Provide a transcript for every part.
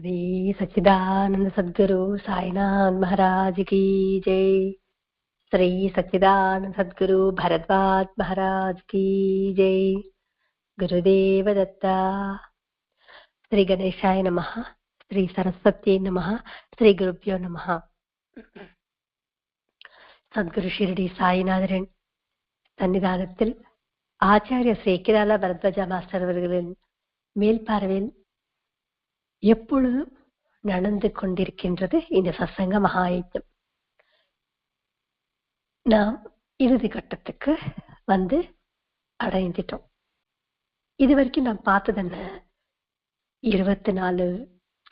श्री सच्चिदानंद सद्गुरु साईनाथ महाराज की जय। श्री सच्चिदानंद सद्गुरु भरद्वाज महाराज की जय। गुरुदेव दत्ता। श्री गणेशाय नमः। श्री सरस्वती नमः। श्री गुरुभ्यो नमः. சத்குரு ஷிரடி சாய்நாதரின் சன்னிதானத்தில் ஆச்சாரிய ஸ்ரீ கிரால பரத்வாஜ மாஸ்டர் அவர்களின் மேல்பார்வையில் எப்பொழுதும் நடந்து கொண்டிருக்கின்றது இந்த சத்சங்க மகாயஜ்ஞம். நாம் இறுதி கட்டத்துக்கு வந்து அடைந்துட்டோம். இது வரைக்கும் நாம் பார்த்தது என்ன? 24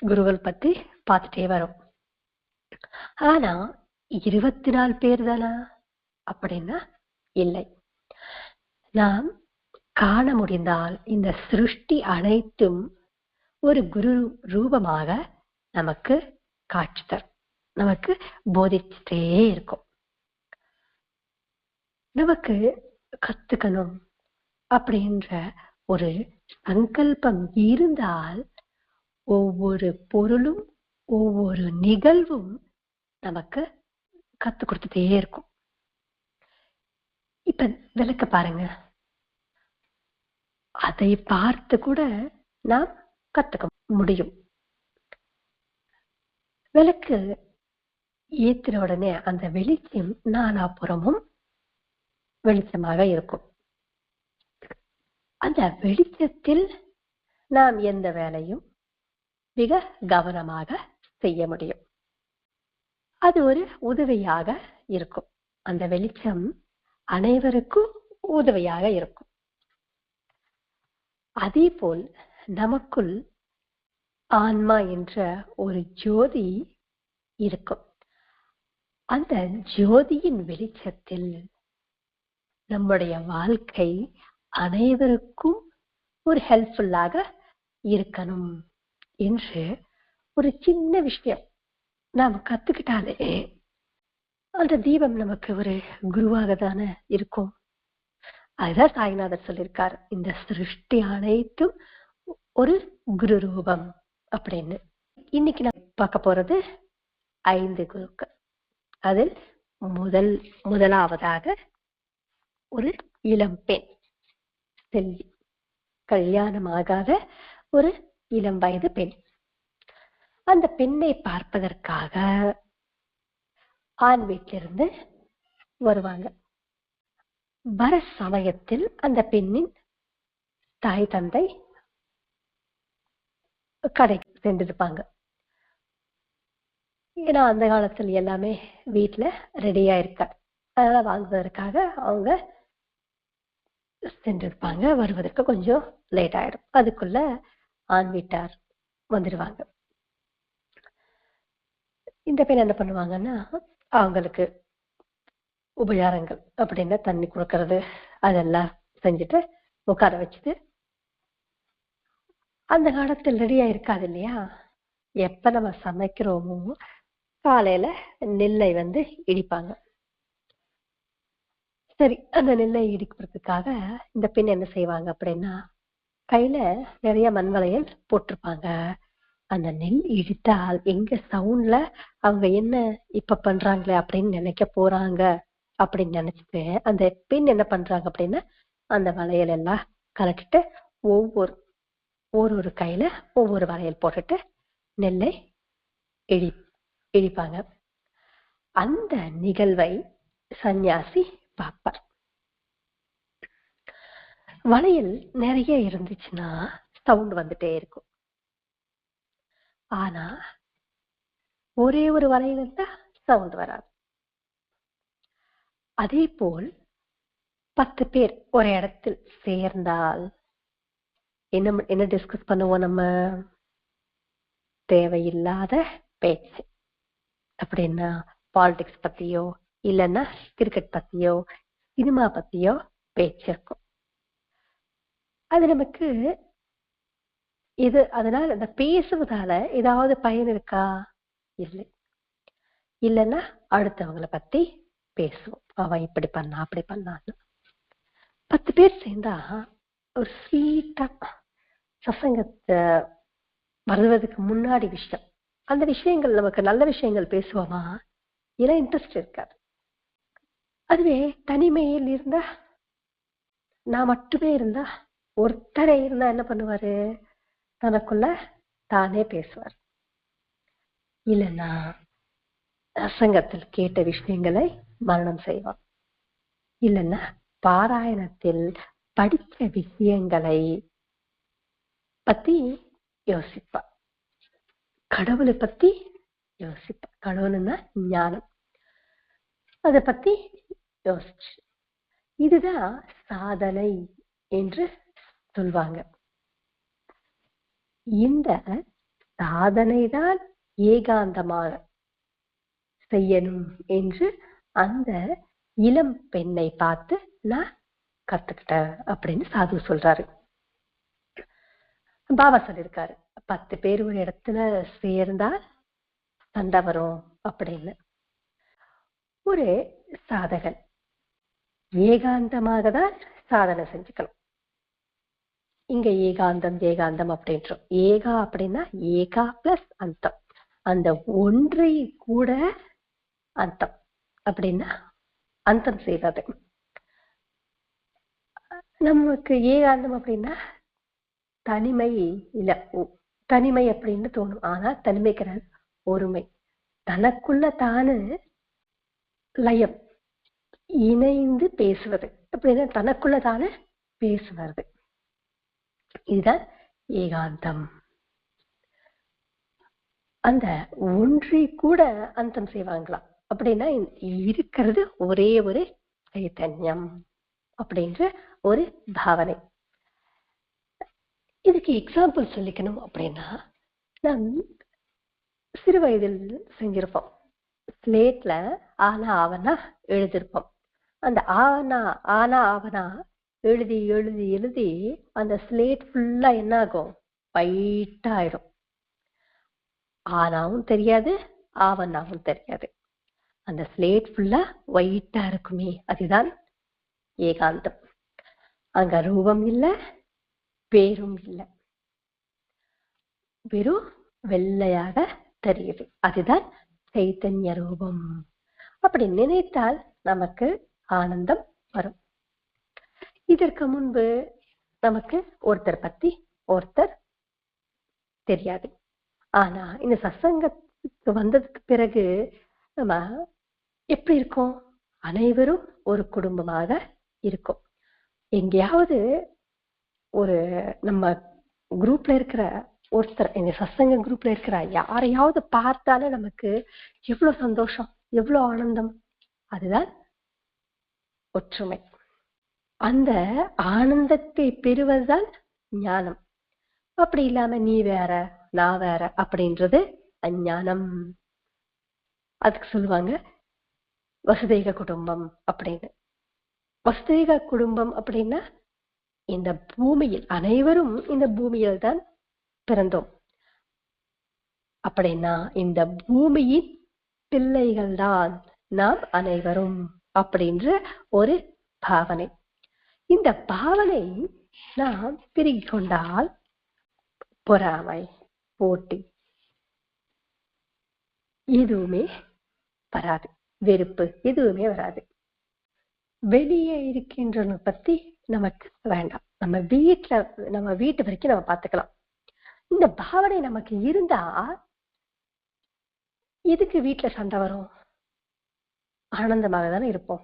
குருகள் பத்தி பார்த்துட்டே வரோம். ஆனா 24 பேர் தானா அப்படின்னா இல்லை. நாம் காண முடிந்தால் இந்த சிருஷ்டி அனைத்தும் ஒரு குரு ரூபமாக நமக்கு காட்சி தரும், நமக்கு போதிச்சுட்டே இருக்கும். நமக்கு கத்துக்கணும் அப்படின்ற ஒரு சங்கல்பம் இருந்தால் ஒவ்வொரு பொருளும் ஒவ்வொரு நிகழ்வும் நமக்கு கத்து கொடுத்துட்டே இருக்கும். இப்ப விளக்க பாருங்க, அதை பார்த்து கூட நாம் கத்துக்க முடியும். விளக்கு ஏத்தின உடனே அந்த வெளிச்சம் நாலாபுறமும் வெளிச்சமாக இருக்கும். அந்த வெளிச்சத்தில் நாம் எந்த வேலையும் மிக கவனமாக செய்ய முடியும். அது ஒரு உதவியாக இருக்கும். அந்த வெளிச்சம் அனைவருக்கும் உதவியாக இருக்கும். அதே போல் நமக்குள் ஆன்மா என்ற ஒரு ஜோதி இருக்கும். அந்த ஜோதியின் வெளிச்சத்தில் நம்முடைய வாழ்க்கை அனைவருக்கும் ஒரு ஹெல்ப்ஃபுல்லாக இருக்கணும் என்று ஒரு சின்ன விஷயம் நாம் கத்துக்கிட்டாலே அந்த தீபம் நமக்கு ஒரு குருவாக தானே இருக்கும். அதுதான் சாய்நாதர் சொல்லியிருக்கார், இந்த சிருஷ்டி அனைத்தும் ஒரு குரு ரூபம் அப்படின்னு. இன்னைக்கு நான் பார்க்க போறது 5 குருக்கள். அதில் முதலாவதாக ஒரு இளம் பெண், செல்வி, கல்யாணமாகாத ஒரு இளம் வயது பெண். அந்த பெண்ணை பார்ப்பதற்காக ஆண் வீட்டிலிருந்து வருவாங்க. வர சமயத்தில் அந்த பெண்ணின் தாய் தந்தை கடைக்கு சென்றிருப்பாங்க. ஏன்னா அந்த காலத்துல எல்லாமே வீட்டுல ரெடியா இருக்காது, அதெல்லாம் வாங்குவதற்காக அவங்க சென்றிருப்பாங்க. வருவதற்கு கொஞ்சம் லேட் ஆயிடும். அதுக்குள்ள ஆண் வீட்டார் வந்துடுவாங்க. இந்த பெண் என்ன பண்ணுவாங்கன்னா, அவங்களுக்கு உபச்சாரங்கள் அப்படின்னா தண்ணி கொடுக்கறது அதெல்லாம் செஞ்சுட்டு உட்கார வச்சுட்டு, அந்த காலத்தில் ரெடியா இருக்காது இல்லையா, எப்ப நம்ம சமைக்கிறோமோ காலையில நெல்லை வந்து இடிப்பாங்க. சரி, அந்த நெல்லை இடிக்கிறதுக்காக இந்த பெண் என்ன செய்வாங்க அப்படின்னா, கையில நிறைய மண் வளையல் போட்டிருப்பாங்க. அந்த நெல் இடித்தால் எங்க சவுண்ட்ல அவங்க என்ன இப்ப பண்றாங்களே அப்படின்னு நினைக்க போறாங்க அப்படின்னு நினைச்சிட்டு அந்த பெண் என்ன பண்றாங்க அப்படின்னா, அந்த வளையல் எல்லாம் கலட்டிட்டு ஒவ்வொரு கையில ஒவ்வொரு வளையல் போட்டுட்டு நெல்லை இடிப்பாங்க. அந்த நிகழ்வை சன்னியாசி பார்ப்பார். வளையல் நிறைய இருந்துச்சுன்னா சவுண்ட் வந்துட்டே இருக்கும். ஆனா ஒரே ஒரு வளையல் இருந்தா சவுண்ட் வராது. அதே போல் 10 பேர் ஒரு இடத்தில் சேர்ந்தால் என்ன டிஸ்கஸ் பண்ணுவோம் நம்ம? தேவையில்லாத பேச்சு. அப்படின்னா பாலிடிக்ஸ் பத்தியோ இல்லைன்னா கிரிக்கெட் பத்தியோ சினிமா பத்தியோ பேச்சு இருக்கும். அது நமக்கு அதனால அந்த பேசுவதால ஏதாவது பயன் இருக்கா? இல்லை. இல்லைன்னா அடுத்தவங்களை பத்தி பேசுவோம், அவன் இப்படி பண்ணா அப்படி பண்ணான்னு. 10 பேர் சேர்ந்தா ஒரு ஸ்வீட்டா சசங்கத்தை வருவதற்கு முன்னாடி விஷயம். அந்த விஷயங்கள் நமக்கு நல்ல விஷயங்கள் பேசுவோமா, இல்ல இன்ட்ரெஸ்ட் இருக்காது. அதுவே தனிமையில் இருந்தா, நான் மட்டுமே இருந்தா, ஒருத்தரே இருந்தா என்ன பண்ணுவாரு, தனக்குள்ள தானே பேசுவார். இல்லைன்னா சங்கத்தில் கேட்ட விஷயங்களை மரணம் செய்வார். இல்லைன்னா பாராயணத்தில் படித்த விஷயங்களை பத்தி யோசிப்பா. கடவுளை பத்தி யோசிப்பா. கடவுள்னா ஞானம், அதை பத்தி யோசிச்சு. இதுதான் சாதனை என்று சொல்வாங்க. இந்த சாதனை தான் ஏகாந்தமாக செய்யணும் என்று அந்த இளம் பெண்ணை பார்த்து நான் கத்துக்கிட்டேன் அப்படின்னு சாது சொல்றாரு. பாபா சொல்லியிருக்காரு, 10 பேர் ஒரு இடத்துல சேர்ந்தால் சண்டை வரும் அப்படின்னு. ஒரு சாதகன் ஏகாந்தமாக தான் சாதனை செஞ்சுக்கணும். இங்க ஏகாந்தம் ஏகாந்தம் அப்படின்றோம். ஏகா அப்படின்னா ஏகா பிளஸ் அந்தம், அந்த ஒன்றை கூட அந்தம் அப்படின்னா அந்தம் செய்வது. நமக்கு ஏகாந்தம் அப்படின்னா தனிமை இல்ல, தனிமை அப்படின்னு தோணும். ஆனா தனிமை கிடையாது, ஒருமை. தனக்குள்ள தானு லயம், இணைந்து பேசுவது அப்படின்னா தனக்குள்ள தானே பேசுவது. இதுதான் ஏகாந்தம். அந்த ஒன்றை கூட அந்தம் செய்வாங்களாம். அப்படின்னா இருக்கிறது ஒரே ஒரு சைத்தன்யம் அப்படின்ற ஒரு பாவனை. இதுக்கு எக்ஸாம்பிள் சொல்லிக்கணும் அப்படின்னா, நாம் சிறு வயதில் செஞ்சிருப்போம். ஸ்லேட்ல ஆனா ஆவனா எழுதிருப்போம். அந்த ஆனா ஆனா ஆவனா எழுதி எழுதி எழுதி அந்த ஸ்லேட் ஃபுல்லா என்ன ஆகும், ஒயிட்டா ஆயிடும். ஆனாவும் தெரியாது, ஆவனாவும் தெரியாது. அந்த ஸ்லேட் ஃபுல்லா ஒயிட்டா இருக்குமே, அதுதான் ஏகாந்தம். அங்க ரூபம் இல்லை, பேரும் இல்லை, வெறும் வெள்ளையாக தெரியுது. அதுதான் சைத்தன்ய ரூபம். அப்படி நினைத்தால் நமக்கு ஆனந்தம் வரும். இதற்கு முன்பு நமக்கு ஒருத்தர் பத்தி ஒருத்தர் தெரியாது. ஆனா இந்த சத்சங்கத்துக்கு வந்ததுக்கு பிறகு நம்ம எப்படி இருக்கோம், அனைவரும் ஒரு குடும்பமாக இருக்கும். எங்கேயாவது ஒரு நம்ம குரூப்ல இருக்கிற ஒருத்தர், இந்த சத்சங்க குரூப்ல இருக்கிற யாரையாவது பார்த்தாலே நமக்கு எவ்வளவு சந்தோஷம், எவ்வளவு ஆனந்தம். அதுதான் ஒற்றுமை. அந்த ஆனந்தத்தை பெறுவதுதான் ஞானம். அப்படி இல்லாம நீ வேற நான் வேற அப்படின்றது அஞ்ஞானம். அதுக்கு சொல்லுவாங்க வசுதேக குடும்பம் அப்படின்னு. வசுதேக குடும்பம் அப்படின்னா இந்த பூமியில் அனைவரும் இந்த பூமியில் தான் பிறந்தோம். அப்படின்னா இந்த பூமியின் பிள்ளைகள் தான் நாம் அனைவரும் அப்படின்ற ஒரு பாவனை. இந்த பாவனை நாம் பிரிக்கிக் கொண்டால் பொறாமை, போட்டி எதுவுமே வராது, வெறுப்பு எதுவுமே வராது. வெளியே இருக்கின்றன பத்தி நமக்கு வேண்டாம். நம்ம வீட்டு வரைக்கும் நம்ம பார்த்துக்கலாம். இந்த பாவனை நமக்கு இருந்தா எதுக்கு வீட்டுல சண்டை வரும், ஆனந்தமாக தானே இருப்போம்.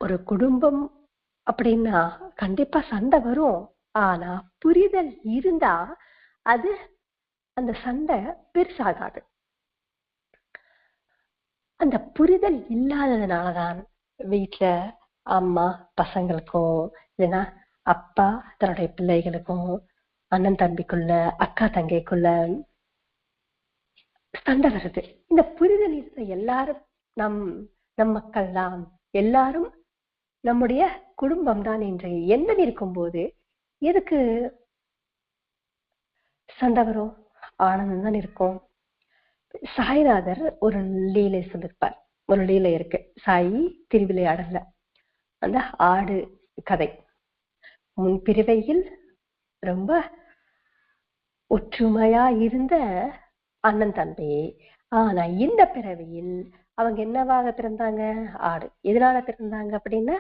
ஒரு குடும்பம் அப்படின்னா கண்டிப்பா சண்டை வரும். ஆனா புரிதல் இருந்தா அது அந்த சண்டை பெருசாகாது. அந்த புரிதல் இல்லாததுனாலதான் வீட்டுல அம்மா பசங்களுக்கும், இல்லைன்னா அப்பா தன்னுடைய பிள்ளைகளுக்கும், அண்ணன் தம்பிக்குள்ள, அக்கா தங்கைக்குள்ள சண்டை வருது. இந்த புரிதல் இருந்த எல்லாரும் நம் மக்கள் தான், எல்லாரும் நம்முடைய குடும்பம் தான் என்று எண்ணம் இருக்கும்போது எதுக்கு சண்டை வரும், ஆனந்தம் தான் இருக்கும். சாய்நாதர் ஒரு லீலை சொல்லிருப்பார். ஒரு லீலை இருக்கு, சாயி திருவிளையாடல. அந்த ஆடு கதை முன்பிரிவையில் ரொம்ப ஒற்றுமையா இருந்த அண்ணன் தம்பி. ஆனா இந்த பிறவியில் அவங்க என்னவாக பிறந்தாங்க? ஆடு. எதனால பிறந்தாங்க அப்படின்னா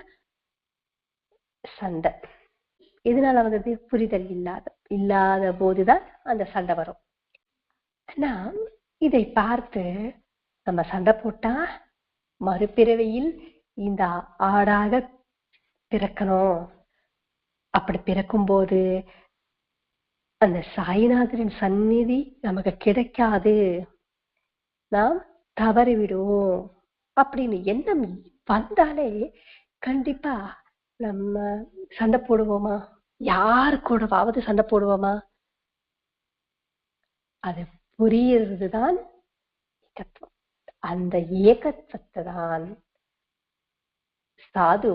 சண்டை. இதனால அவங்க புரிதல் இல்லாத போதுதான் அந்த சண்டை வரும். நாம் இதை பார்த்து நம்ம சண்டை போட்டா மறுபிறவியில் இந்த ஆடாக பிறக்கணும். அப்படி பிறக்கும் போது அந்த சாய்நாதரின் சந்நிதி நமக்கு கிடைக்காது, நாம் தவறி விடுவோம் அப்படின்னு எண்ணம் வந்தாலே கண்டிப்பா நம்ம சண்டை போடுவோமா? யாரு கூடவாவது சண்டை போடுவோமா? அது புரியறதுதான் ஏகத்துவம். அந்த ஏகத்துவத்தை தான் சாது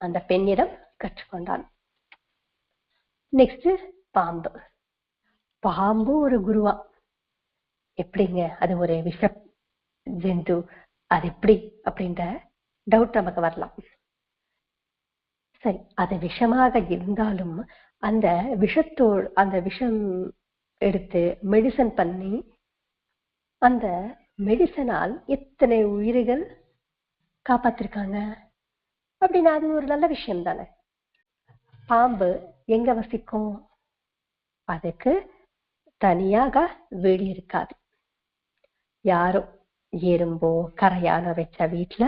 அந்த பெண்ணிடம் கற்றுக்கொண்டான். நெக்ஸ்ட் பாம்பு. பாம்பு ஒரு குருவா? எப்படிங்க அது ஒரு விஷ ஜந்து, அது எப்படி அப்படின்ற டவுட் நமக்கு வரலாம். சரி, அது விஷமாக இருந்தாலும் அந்த விஷம் எடுத்து மெடிசன் பண்ணி அந்த மெடிசனால் எத்தனை உயிர்கள் காப்பாத்திருக்காங்க அப்படின்னா அது ஒரு நல்ல விஷயம் தானே. பாம்பு எங்க வசிக்கும்? அதுக்கு தனியாக வீடு இருக்காது. யாரும் எறும்போ கரையான வச்ச வீட்டுல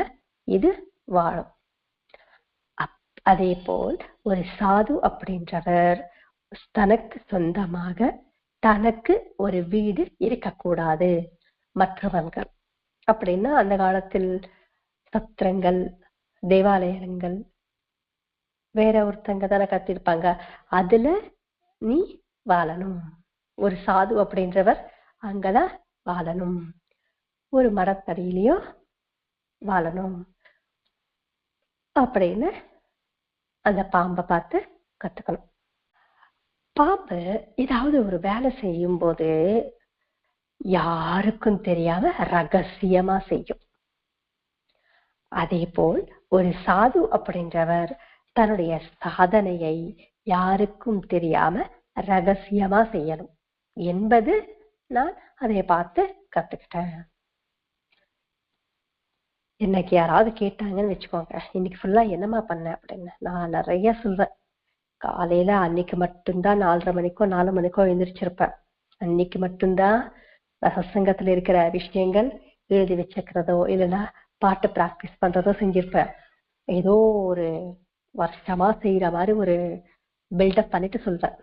இது வாழும். அதே போல் ஒரு சாது அப்படின்றவர் தனக்கு சொந்தமாக தனக்கு ஒரு வீடு இருக்கக்கூடாது. மற்றவங்க அப்படின்னா அந்த காலத்தில் சத்திரங்கள், தேவாலயங்கள் வேற ஒருத்தங்க தானே கத்திருப்பாங்க, அதுல நீ வாழணும். ஒரு சாது அப்படின்றவர் அங்கதான் வாழணும், ஒரு மரத்தடியிலையோ வாழணும் அப்படின்னு அந்த பாம்பை பார்த்து கத்துக்கணும். பாம்பு ஏதாவது ஒரு வேலை செய்யும் போது யாருக்கும் தெரியாம ரகசியமா செய்யும். அதே போல் ஒரு சாது அப்படின்றவர் தன்னுடைய சாதனையை யாருக்கும் தெரியாம ரகசியமா செய்யணும் என்பது நான் அதை பார்த்து கத்துக்கிட்டேன். இன்னைக்கு யாராவது கேட்டாங்கன்னு வச்சுக்கோங்க, இன்னைக்கு ஃபுல்லா என்னமா பண்ண அப்படின்னு, நான் நிறைய சொல்வேன். காலையில அன்னைக்கு மட்டும்தான் 4:30 மணிக்கோ 4 மணிக்கோ எழுந்திரிச்சிருப்பேன். அன்னைக்கு மட்டும்தான் சத்சங்கத்துல இருக்கிற விஷயங்கள் எழுதி வச்சுக்கிறதோ இல்லைன்னா பாட்டு பிராக்டிஸ் பண்றதோ செஞ்சிருப்பேன். ஏதோ ஒரு வருஷமா செய்யற மாதிரி ஒரு பில்டப் பண்ணிட்டு சொல்றேன்.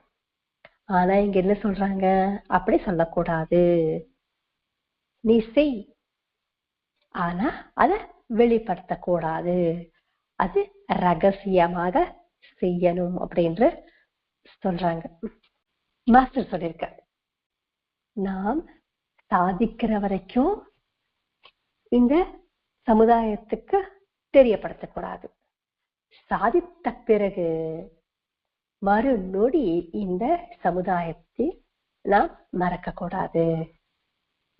ஆனா இங்க என்ன சொல்றாங்க? அப்படி சொல்லக்கூடாது, நீ செய், ஆனா அத வெளிப்படுத்த கூடாது, அது ரகசியமாக செய்யணும் அப்படின்னு சொல்றாங்க. மாஸ்டர் சொல்லியிருக்க, நாம் சாதிக்கிற வரைக்கும் இந்த சமுதாயத்துக்கு தெரியப்படுத்தக்கூடாது. சாதித்த பிறகு மறுநொடி இந்த சமுதாயத்தை நாம் மறக்க கூடாது.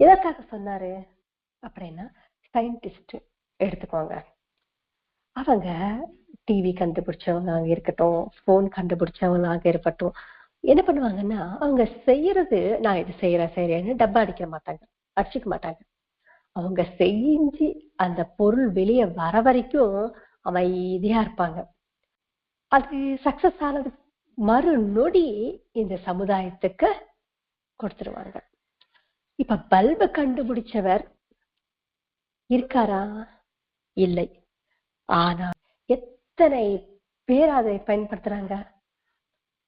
எதற்காக சொன்னாரு அப்படின்னா, சயின்டிஸ்ட் எடுத்துக்கோங்க, அவங்க டிவி கண்டுபிடிச்சவங்க இருக்கட்டும், போன் கண்டுபிடிச்சவங்க இருக்கட்டும், என்ன பண்ணுவாங்கன்னா அவங்க செய்யறது நான் இது செய்யறேன்னு டப்பா அடிக்க மாட்டாங்க, அடிச்சுக்க மாட்டாங்க. அவங்க செஞ்சு அந்த பொருள் வெளியே வர வரைக்கும் அமைதியா இருப்பாங்க. அது சக்சஸ் ஆனது மறுநொடி இந்த சமுதாயத்துக்கு கொடுத்துருவாங்க. இப்ப பல்பு கண்டுபிடிச்சவர் இருக்காரா? இல்லை. ஆனா எத்தனை பேர் அதை பயன்படுத்துறாங்க?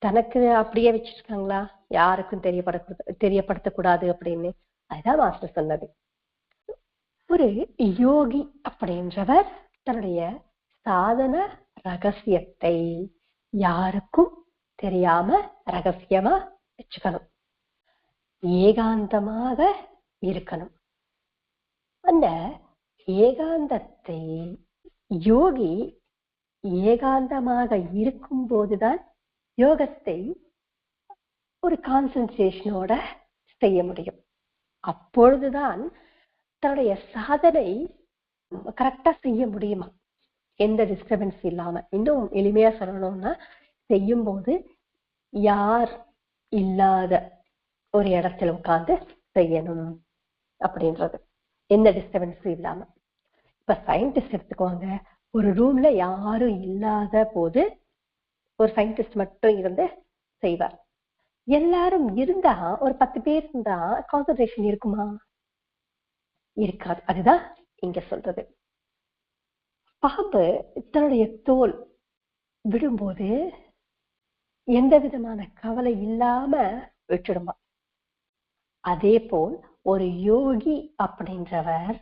தனக்கு அப்படியே வச்சிருக்காங்களா? யாருக்கும் தெரியப்படுத்தக்கூடாது அப்படின்னு. அதுதான் மாஸ்டர் சொன்னது. ஒரு யோகி அப்படின்றவர் தன்னுடைய சாதன ரகசியத்தை யாருக்கும் தெரியாம ரகசியமா வச்சுக்கணும், ஏகாந்தமாக இருக்கணும். அந்த ஏகாந்தத்தை யோகி ஏகாந்தமாக இருக்கும் போதுதான் யோகத்தை ஒரு கான்சன்ட்ரேஷனோட செய்ய முடியும். அப்பொழுதுதான் தன்னுடைய சாதனை கரெக்டா செய்ய முடியுமா, எந்த டிஸ்டர்பன்ஸ் இல்லாம. இன்னும் எளிமையா சொல்லணும்னா, செய்யும் போது யார் இல்லாத ஒரு இடத்துல உட்கார்ந்து செய்யணும் அப்படின்றது, எந்த டிஸ்டர்பன்ஸும் இல்லாம. இப்ப சயின்டிஸ்ட் எடுத்துக்கோங்க, ஒரு ரூம்ல யாரும் இல்லாத போது ஒரு சயின்டிஸ்ட் மட்டும் இருந்து செய்வார். எல்லாரும் இருந்தா, ஒரு 10 பேர் இருந்தா கான்சன்ட்ரேஷன் இருக்குமா? இருக்காது. அதுதான் இங்க சொல்றது. பாம்பு தன்னுடைய தோல் விடும்போது எந்த விதமான கவலை இல்லாம விட்டுடுமா. அதே போல் ஒரு யோகி அப்படின்றவர்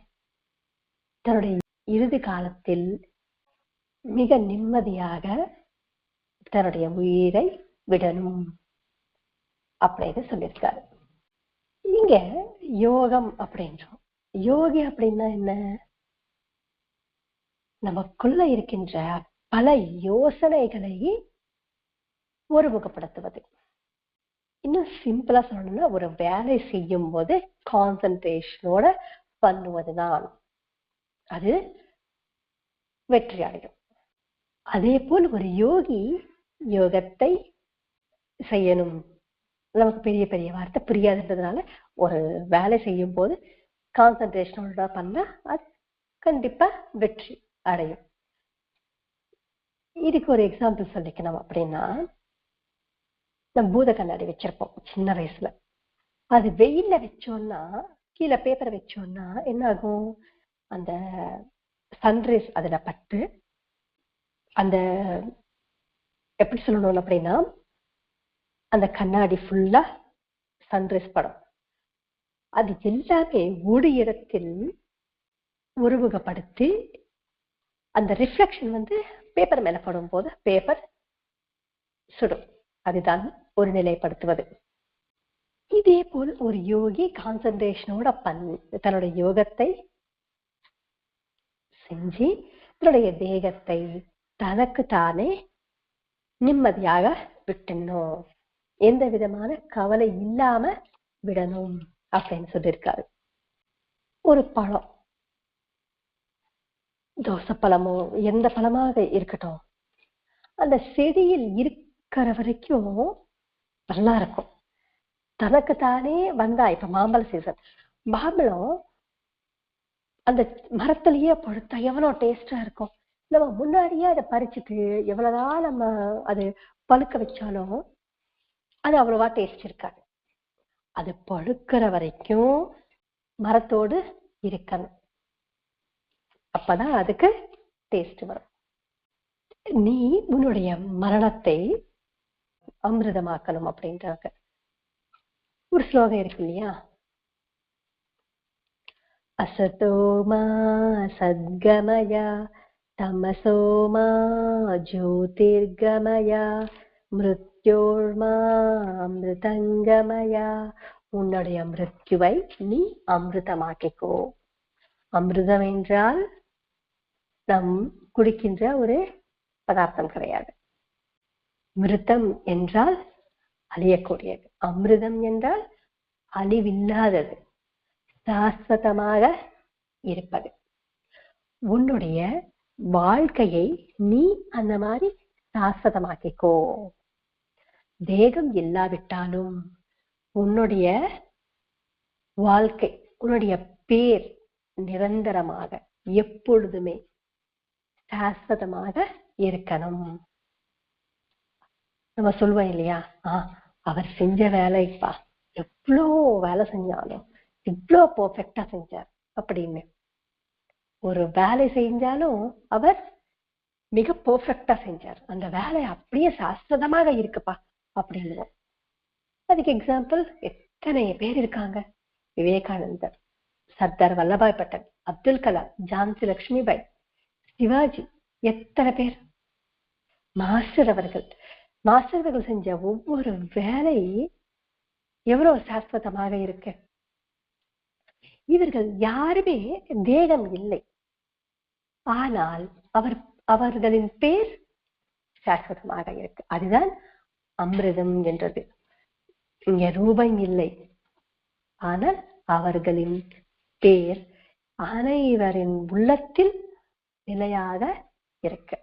தன்னுடைய இறுதி காலத்தில் மிக நிம்மதியாக தன்னுடைய உயிரை விடணும் அப்படின்னு சொல்லியிருக்காரு. இங்க யோகம் அப்படின்றோம். யோகி அப்படின்னா என்ன? நமக்குள்ள இருக்கின்ற பல யோசனைகளை ஒருமுகப்படுத்துவது. இன்னும் சிம்பிளா சொல்லணும்னா, ஒரு வேலை செய்யும் போது கான்சன்ட்ரேஷனோட பண்ணுவதுதான் அது வெற்றி அடையும். அதே போல் ஒரு யோகி யோகத்தை செய்யணும். நமக்கு பெரிய பெரிய வார்த்தை புரியாதுன்றதுனால, ஒரு வேலை செய்யும் போது கான்சன்ட்ரேஷனோட பண்ணா அது கண்டிப்பா வெற்றி அடையும். இதுக்கு ஒரு எக்ஸாம்பிள் சொல்லிக்கணும் அப்படின்னா, நம்ம பூத கண்ணாடி வச்சிருப்போம் சின்ன வயசுல. அது வெயில்ல வச்சோம்னா, கீழே பேப்பரை வச்சோம்னா என்ன ஆகும்? அந்த சன்ரைஸ் அதுல பட்டு, அந்த எப்படி சொல்லணும் அப்படின்னா, அந்த கண்ணாடி ஃபுல்லா சன்ரைஸ் படம். அது எல்லாமே ஒரு இடத்தில் உருவகப்படுத்தி அந்த ரிஃப்ளெக்ஷன் பேப்பர் மேல படும் போது பேப்பர் சுடும். அதுதான் ஒரு நிலைப்படுத்துவது. இதே போல் ஒரு யோகி கான்சன்ட்ரேஷனோட தன்னுடைய யோகத்தை செஞ்சு தன்னுடைய தேகத்தை தனக்கு தானே நிம்மதியாக விட்டணும், எந்த விதமான கவலை இல்லாம விடணும் அப்படின்னு சொல்லியிருக்காரு. ஒரு பழம், தோசை பழமோ எந்த பழமாக இருக்கட்டும், அந்த செடியில் இருக்கிற வரைக்கும் நல்லா இருக்கும். தனக்கு தானே வந்தா, இப்ப மாம்பழ சீசன், மாம்பழம் அந்த மரத்திலேயே படுத்தா எவ்வளவு டேஸ்டா இருக்கும். நம்ம முன்னாடியே அதை பறிச்சுட்டு எவ்வளவுதான் நம்ம அது பழுக்க வச்சாலும் அது அவ்வளவா டேஸ்ட் இருக்காது. அது பழுக்கிற வரைக்கும் மரத்தோடு இருக்கணும், அப்பதான் அதுக்கு டேஸ்ட் வரும். நீ உன்னுடைய மரணத்தை அமிர்தமாக்கணும் அப்படின்றாங்க. ஒரு ஸ்லோகம் இருக்கு இல்லையா? அசதோமா சத்கமய தமசோமா ஜோதிர்கமய மிருத்யோர்மா அமிர்தங்கமய. உன்னுடைய மிருத்யுவை நீ அமிர்தமாக்கிக்கோ. அமிர்தம் என்றால் நம் குடிக்கின்ற ஒரு பதார்த்தம் கிடையாது. மிருதம் என்றால் அழியக்கூடியது, அமிர்தம் என்றால் அழிவில்லாதது, சாஸ்வதமாக இருப்பது. உன்னுடைய வாழ்க்கையை நீ அந்த மாதிரி சாஸ்வதமாக்கிக்கோ. தேகம் இல்லாவிட்டாலும் உன்னுடைய வாழ்க்கை, உன்னுடைய பேர் நிரந்தரமாக எப்பொழுதுமே சாஸ்வதமாக இருக்கணும். நம்ம சொல்லுவோம் இல்லையா, அவர் செஞ்ச வேலைப்பா, எவ்வளோ வேலை செஞ்சாலும் இவ்வளோ பெர்ஃபெக்டா செஞ்சார் அப்படின்னு. ஒரு வேலை செஞ்சாலும் அவர் மிக பெர்ஃபெக்டா செஞ்சார், அந்த வேலை அப்படியே சாஸ்வதமாக இருக்குப்பா அப்படின்னு. அதுக்கு எக்ஸாம்பிள் எத்தனை பேர் இருக்காங்க. விவேகானந்தர், சர்தார் வல்லபாய் பட்டேல், அப்துல் கலாம், ஜான்சி லட்சுமிபாய், சிவாஜி, எத்தனை பேர். மாஸ்டர் அவர்கள் செஞ்ச ஒவ்வொரு வேலை எவ்வளவு சாஸ்வதமாக இருக்கு. இவர்கள் யாருமே தேகம் இல்லை, ஆனால் அவர்களின் பேர் சாஸ்வதமாக இருக்கு. அதுதான் அமிர்தம் என்றது. இங்க ரூபம் இல்லை, ஆனால் அவர்களின் பேர் அனைவரின் உள்ளத்தில் நிலையாக இருக்கு.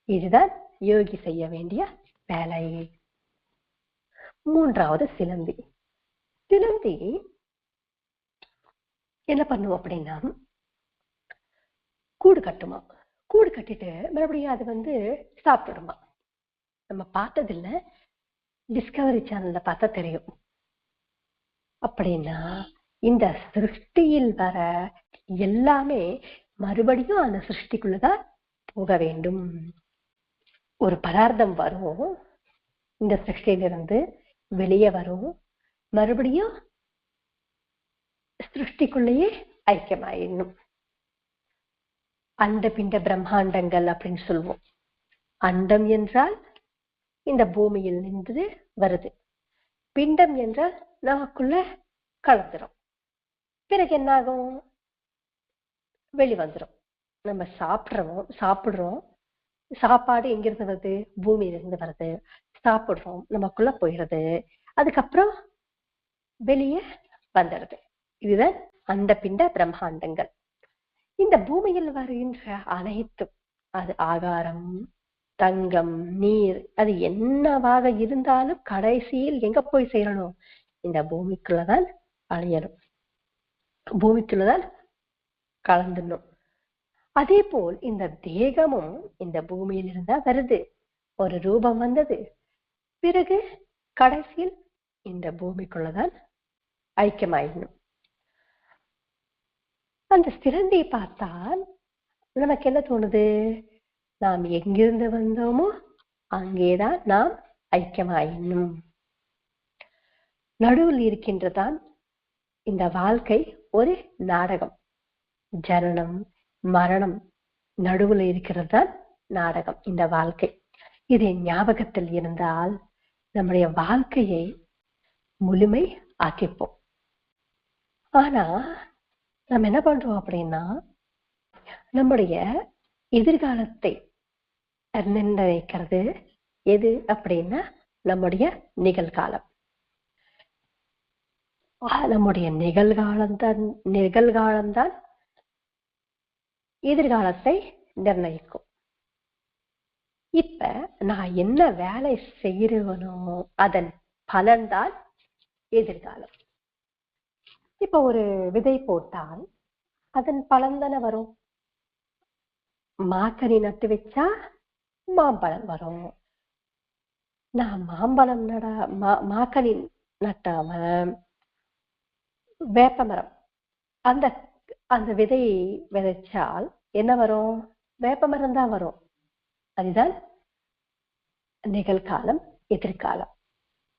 இதுதான் யோகி செய்ய வேண்டிய வேலை. மூன்றாவது சிலந்தி. சிலந்தி என்ன பண்ணுவோம் அப்படின்னா, கூடு கட்டுமா. கூடு கட்டிட்டு மறுபடியும் அது சாப்பிடுமா. நம்ம பார்த்ததில்ல, டிஸ்கவரி சேனல்ல பார்த்தா தெரியும். அப்படின்னா இந்த சிருஷ்டியில் வர எல்லாமே மறுபடியும் அந்த சிருஷ்டிக்குள்ளதான் போக வேண்டும். ஒரு பதார்த்தம் வரும், இந்த சிருஷ்டியிலிருந்து வெளியே வரும், மறுபடியும் சிருஷ்டிக்குள்ளேயே ஐக்கியமாயிடணும். அண்ட பிண்ட பிரம்மாண்டங்கள் அப்படின்னு சொல்லுவோம். அண்டம் என்றால் இந்த பூமியில் நின்று வருது, பிண்டம் என்றால் நமக்குள்ள கலந்துரும். பிறகு என்னாகும், வெளிவந்துடும். நம்ம சாப்பிடுறோம், சாப்பாடு எங்கிருந்து வருது, பூமியிலிருந்து வருது, சாப்பிடுறோம், நமக்குள்ள போயிடுறது, அதுக்கப்புறம் வெளியே வந்துடுது. இதுதான் அண்ட பிண்ட பிரம்மாண்டங்கள். இந்த பூமியில் வருகின்ற அனைத்தும், அது ஆகாரம், தங்கம், நீர், அது என்னவாக இருந்தாலும் கடைசியில் எங்க போய் சேரணும், இந்த பூமிக்குள்ளதான் அழியணும், பூமிக்குள்ளதான் கலந்துடணும். அதே போல் இந்த தேகமும் இந்த பூமியில் இருந்தா வருது, ஒரு ரூபம் வந்தது, பிறகு கடைசியில் இந்த பூமிக்குள்ளதான் ஐக்கியமாயிடணும். அந்த சிலந்தியை பார்த்தால் நமக்கு என்ன தோணுது, நாம் எங்கிருந்து வந்தோமோ அங்கேதான் நாம் ஐக்கியமாயிடணும். நடுவில் இருக்கின்றதான் இந்த வாழ்க்கை ஒரு நாடகம். ஜனனம் மரணம் நடுவில் இருக்கிறது தான் நாடகம், இந்த வாழ்க்கை. இதை ஞாபகத்தில் இருந்தால் நம்முடைய வாழ்க்கையை முழுமை ஆக்கிப்போம். ஆனா நம்ம என்ன பண்றோம் அப்படின்னா, நம்முடைய எதிர்காலத்தை நிர்ணயிக்கிறது எது அப்படின்னா நம்முடைய நிகழ்காலம். நம்முடைய நிகழ்காலம்தான் எதிர்காலத்தை நிர்ணயிக்கும். இப்ப நான் என்ன வேலை செய்யறவனோ அதன் பலன்தான் எதிர்காலம். இப்ப ஒரு விதை போட்டால் அதன் பலன் தானே வரும். மாக்கனி நட்டு வச்சா மாம்பழம் வரும். நான் மாம்பழம் மாக்கனி நட்டாம வேப்பமரம் அந்த அந்த விதையை விதைச்சால் என்ன வரும், வேப்பமரம் தான் வரும். அதுதான் நிகழ்காலம் எதிர்காலம்.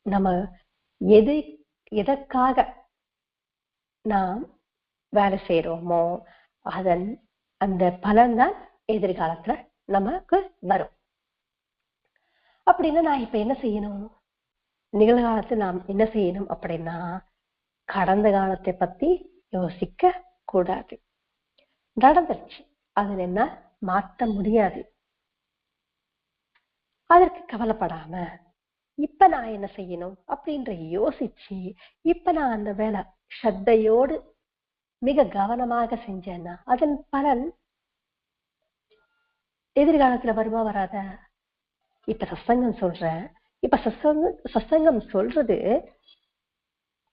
நம்ம எதற்காக நாம் வேலை செய்யறோமோ அதன் அந்த பலன் தான் எதிர்காலத்துல நமக்கு வரும். அப்படின்னா நான் இப்ப என்ன செய்யணும், நிகழ்காலத்தில் நாம் என்ன செய்யணும் அப்படின்னா, கடந்த காலத்தை பத்தி யோசிக்க கூடாது. நடந்துருச்சு, அதில் என்ன மாற்ற முடியாது, அதற்கு கவலைப்படாம இப்ப நான் என்ன செய்யணும் அப்படின்ற யோசிச்சு இப்ப நான் அந்த வேலை ஸ்ரத்தையோடு மிக கவனமாக செஞ்சேன்னா அதன் பலன் எதிர்காலத்துல வருமா வராத. இப்ப சத்சங்கம் சொல்றேன், இப்ப சத்சங்கம் சொல்றது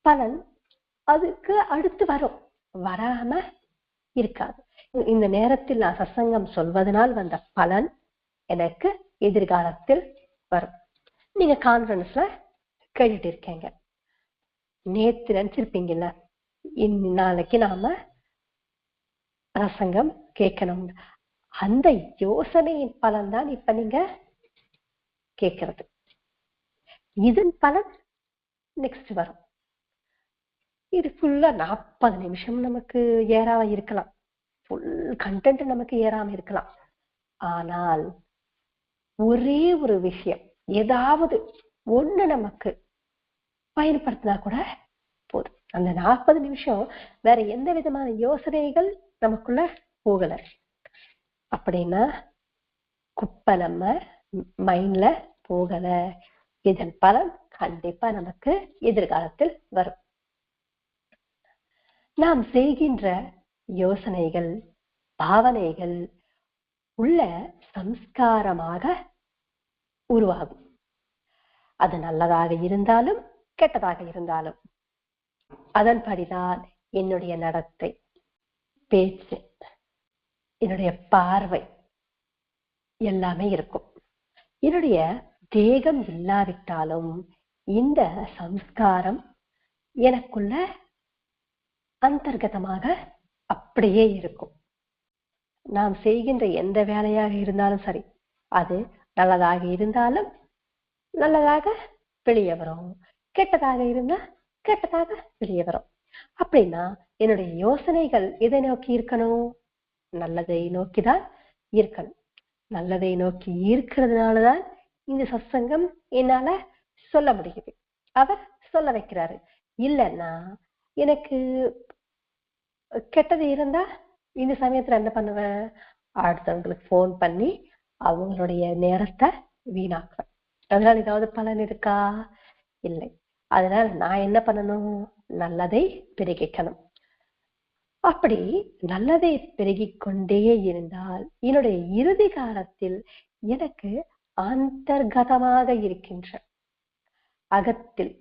பலன் அதுக்கு அடுத்து வரும், வராம இருக்காது. இந்த நேரத்தில் நான் சத்சங்கம் சொல்வதனால் வந்த பலன் எனக்கு எதிர்காலத்தில் வரும். நீங்க கான்ஃபரன்ஸ்ல கேட்டுட்டு இருக்கீங்க, நேத்து நினைச்சிருப்பீங்கல்ல நாளைக்கு நாம பிரசங்கம் கேட்கணும், அந்த யோசனையின் பலன் தான் இப்ப நீங்க கேட்கறது. இதன் பலன் நெக்ஸ்ட் வரும். இது ஃபுல்லா 40 நிமிஷம் நமக்கு ஏறாம இருக்கலாம், ஃபுல் கண்டென்ட் நமக்கு ஏறாம இருக்கலாம். ஆனால் ஒரே ஒரு விஷயம், ஏதாவது ஒண்ணு நமக்கு பயன்படுத்தினா கூட போதும். அந்த 40 நிமிஷம் வேற எந்த விதமான யோசனைகள் நமக்குள்ள போகல அப்படின்னா குப்பை நம்ம மைண்ட்ல போகல. இதன் பலன் கண்டிப்பா நமக்கு எதிர்காலத்தில் வரும். நாம் செய்கின்ற யோசனைகள் பாவனைகள் உள்ள சம்ஸ்காரமாக உருவாகும். அது நல்லதாக இருந்தாலும் கெட்டதாக இருந்தாலும் அதன்படிதான் என்னுடைய நடத்தை, பேச்சு, என்னுடைய பார்வை எல்லாமே இருக்கும். என்னுடைய தேகம் இல்லாவிட்டாலும் இந்த சம்ஸ்காரம் எனக்குள்ள அந்தர்கதமாக அப்படியே இருக்கும். நாம் செய்கின்ற எந்த வேலையாக இருந்தாலும் சரி, அது நல்லதாக இருந்தாலும் நல்லதாக வெளியே வரும், கெட்டதாக இருந்தா கெட்டதாக வெளியே வரும். அப்படின்னா என்னுடைய யோசனைகள் எதை நோக்கி இருக்கணும்? நல்லதை நோக்கிதான் இருக்கணும். நல்லதை நோக்கி இருக்கிறதுனாலதான் இந்த சத்சங்கம் என்னால சொல்ல முடியுது. அவர் சொல்ல வைக்கிறாரு. இல்லைன்னா எனக்கு கெட்டது இருந்தா இந்த சமயத்துல என்ன பண்ணுவேன்? அடுத்தவங்களுக்கு போன் பண்ணி அவங்களுடைய நேரத்தை வீணாக்குவேன். அதனால ஏதாவது பலன் இருக்கா? இல்லை. அதனால நான் என்ன பண்ணணும்? நல்லதை பெருகிக்கணும். அப்படி நல்லதை பெருகிக் கொண்டே இருந்தால் என்னுடைய இறுதி காலத்தில் எனக்கு அந்தர்கதமாக இருக்கின்ற அகத்தில்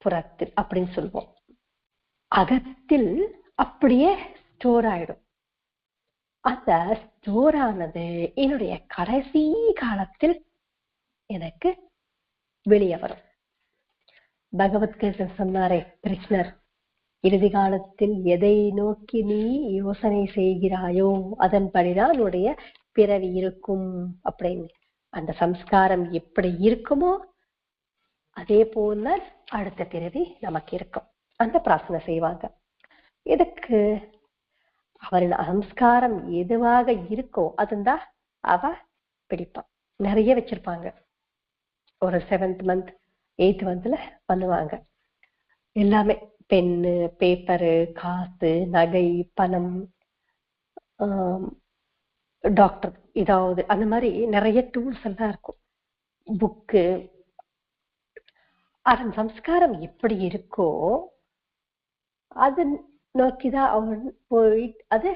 புறத்தில் அப்படின்னு சொல்லுவோம். அகத்தில் அப்படியே ஸ்டோர் ஆயிடும். அந்த ஸ்டோர் ஆனது என்னுடைய கடைசி காலத்தில் எனக்கு வெளியே வரும். பகவத்கீதை சொன்னாரே கிருஷ்ணர், இறுதி காலத்தில் எதை நோக்கி நீ யோசனை செய்கிறாயோ அதன்படிதான் உன்னுடைய பிறவி இருக்கும் அப்படின்னு. அந்த சம்ஸ்காரம் எப்படி இருக்குமோ அதே போல அடுத்த பிறவி நமக்கு இருக்கும். அந்த பிரார்த்தனை செய்வாங்க. இதுக்கு அவரின் சம்ஸ்காரம் எதுவாக இருக்கோ அதுதான் அவ பிடிப்பான். நிறைய வச்சிருப்பாங்க. ஒரு 7th month 8th monthல பண்ணுவாங்க. எல்லாமே பென்னு, பேப்பரு, காசு, நகை, பணம், டாக்டர் ஏதாவது அந்த மாதிரி நிறைய டூல்ஸ் எல்லாம் இருக்கும். புக்கு. அதன் சம்ஸ்காரம் எப்படி இருக்கோ அது நோக்கிதான் அவன் போயிட்டு அது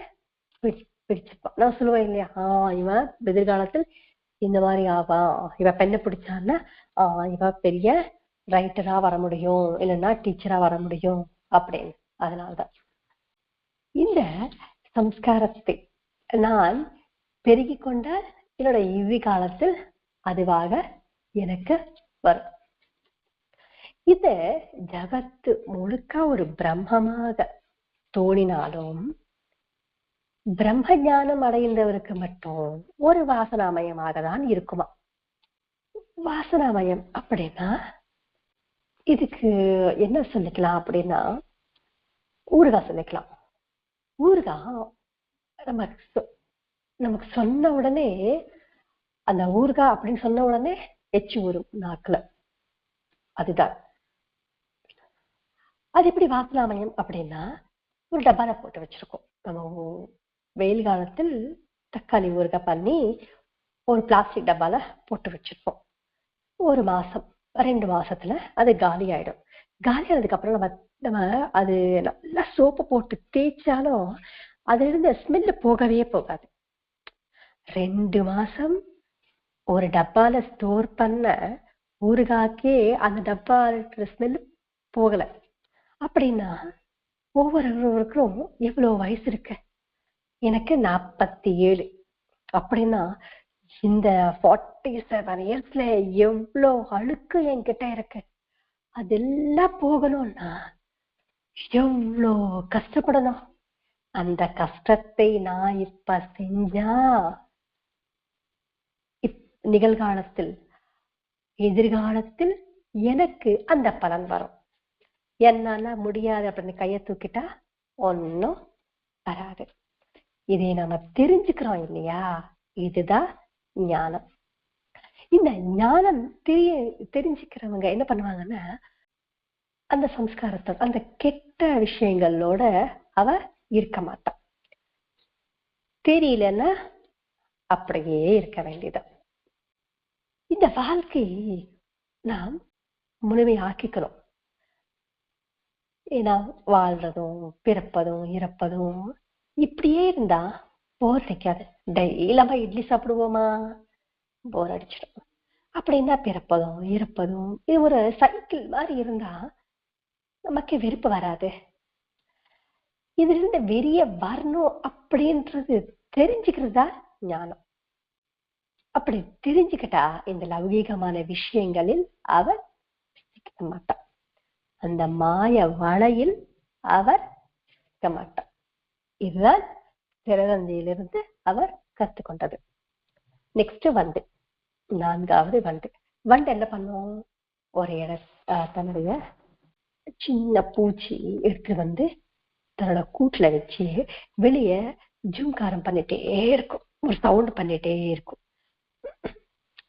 பிடிச்சிருப்பான். நான் சொல்லுவேன் இல்லையா, இவன் எதிர்காலத்தில் இந்த மாதிரி ஆவான், இவ பெண்ணை பிடிச்சான்னா இவ பெரிய ரைட்டரா வர முடியும், இல்லைன்னா டீச்சரா வர முடியும் அப்படின்னு. அதனால்தான் இந்த சம்ஸ்காரத்தை நான் பெருகி கொண்டால் என்னோட இறுதி காலத்தில் அதுவாக எனக்கு வரும். இது ஜகத்து முழுக்க ஒரு பிரம்மமாக தோணினாலும் பிரம்ம ஞானம் அடைந்தவருக்கு மட்டும் ஒரு வாசனாமயமாக தான் இருக்குமா. வாசனாமயம் அப்படின்னா இதுக்கு என்ன சொல்லிக்கலாம் அப்படின்னா, ஊறுகாய் சொல்லிக்கலாம். ஊறுகாய் நமக்கு சொன்ன உடனே, அந்த ஊறுகாய் அப்படின்னு சொன்ன உடனே எச்சி ஊறும் நாக்குல. அதுதான் அது. எப்படி வாசனாமயம் அப்படின்னா, ஒரு டப்பால போட்டு வச்சிருக்கோம். நம்ம வெயில் காலத்தில் தக்காளி ஊறுகாய் பண்ணி ஒரு பிளாஸ்டிக் டப்பால போட்டு வச்சிருப்போம். 1 மாசம் 2 மாசத்துல அது காலி ஆயிடும். காலி ஆனதுக்கு அப்புறம் நம்ம அது நல்லா சோப்பு போட்டு தேய்ச்சாலும் அதுல இருந்து ஸ்மெல்லு போகவே போகாது. 2 மாசம் ஒரு டப்பால ஸ்டோர் பண்ண ஊறுகாய்க்கே அந்த டப்பா ஸ்மெல் போகல. அப்படின்னா ஒவ்வொருவருக்கும் எவ்வளவு வயசு இருக்கு? எனக்கு 47. அப்படின்னா இந்த 47 இயர்ஸ்ல எவ்வளோ அழுக்கு என்கிட்ட இருக்கு. அதெல்லாம் போகணும்னா எவ்வளோ கஷ்டப்படணும். அந்த கஷ்டத்தை நான் இப்ப செஞ்சா நிகழ்காலத்தில் எதிர்காலத்தில் எனக்கு அந்த பலன் வரும். என்னால முடியாது அப்படின்னு கையை தூக்கிட்டா ஒன்னும் வராது. இதை நம்ம தெரிஞ்சுக்கிறோம் இல்லையா? இதுதான் ஞானம். இந்த ஞானம் தெரிஞ்சுக்கிறவங்க என்ன பண்ணுவாங்கன்னா, அந்த சம்ஸ்காரத்தை அந்த கெட்ட விஷயங்களோட அவ இருக்க மாட்டான். தெரியலன்னா அப்படியே இருக்க வேண்டியதான். இந்த வாழ்க்கையை நாம் முழுமையாக்கிக்கணும். ஏன்னா வாழ்றதும் பிறப்பதும் இறப்பதும் இப்படியே இருந்தா போர் அடிக்காது. டெய்லி நம்ம இட்லி சாப்பிடுவோமா? போர் அடிச்சிடும். அப்படின்னா பிறப்பதும் இறப்பதும் இது ஒரு சைக்கிள் மாதிரி இருந்தா நமக்கு வெறுப்பு வராது. இதுல இருந்து வெளிய வரணும் அப்படின்றது தெரிஞ்சுக்கிறதா ஞானம். அப்படி தெரிஞ்சுக்கிட்டா இந்த லௌகீகமான விஷயங்களில் அவர் சிக்க மாட்டார். அந்த மாய வலையில் அவர் சிக்க மாட்டார். இதுதான் சிறந்தியிலிருந்து அவர் கற்றுக்கொண்டது. நெக்ஸ்ட் வண்டு, 4வது வண்டு. வண்டு என்ன பண்ணும்? ஒரு தன்னுடைய சின்ன பூச்சி எடுத்து வந்து தன்னோட கூட்டுல வச்சு வெளியே ஜூம்காரம் பண்ணிட்டே இருக்கும், ஒரு சவுண்ட் பண்ணிட்டே இருக்கும்.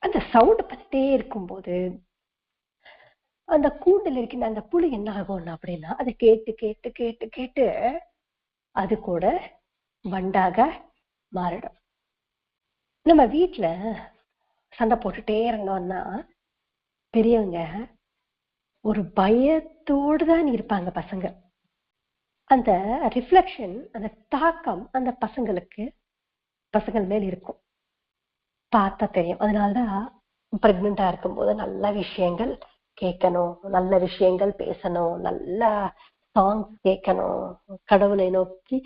அந்த சவுண்ட் பண்ணிட்டே இருக்கும்போது அந்த கூண்டுல இருக்கின்ற அந்த புழு என்ன ஆகும் அப்படின்னா அதை கேட்டு கேட்டு கேட்டு கேட்டு அது கூட வண்டாக மாறிடும். நம்ம வீட்டுல சண்டை போட்டுட்டே இருந்தோம்னா பெரியவங்க ஒரு பயத்தோடு தான் இருப்பாங்க. அந்த ரிஃப்ளெக்ஷன், அந்த தாக்கம் அந்த பசங்கள் மேல் இருக்கும், பார்த்தா தெரியும். அதனாலதான் பிரெக்னெண்டா இருக்கும்போது நல்ல விஷயங்கள் கேட்கணும், நல்ல விஷயங்கள் பேசணும், நல்ல சாங்ஸ் கேட்கணும், கடவுளை நோக்கி